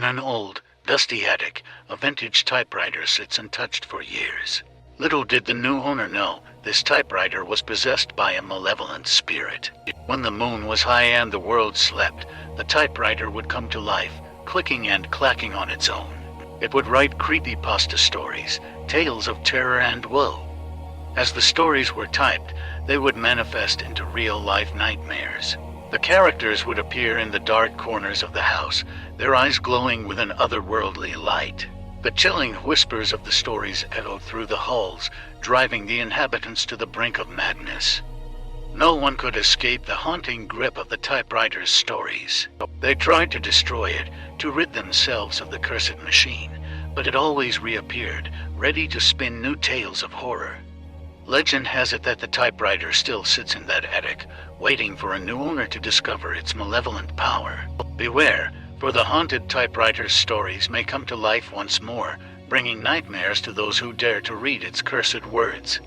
an old, dusty attic, a vintage typewriter sits untouched for years. Little did the new owner know, this typewriter was possessed by a malevolent spirit. When the moon was high and the world slept, the typewriter would come to life, clicking and clacking on its own. It would write creepypasta stories, tales of terror and woe. As the stories were typed, they would manifest into real-life nightmares. The characters would appear in the dark corners of the house, their eyes glowing with an otherworldly light. The chilling whispers of the stories echoed through the halls, driving the inhabitants to the brink of madness. No one could escape the haunting grip of the typewriter's stories. They tried to destroy it, to rid themselves of the cursed machine, but it always reappeared, ready to spin new tales of horror. Legend has it that the typewriter still sits in that attic, waiting for a new owner to discover its malevolent power. Beware, for the haunted typewriter's stories may come to life once more, bringing nightmares to those who dare to read its cursed words.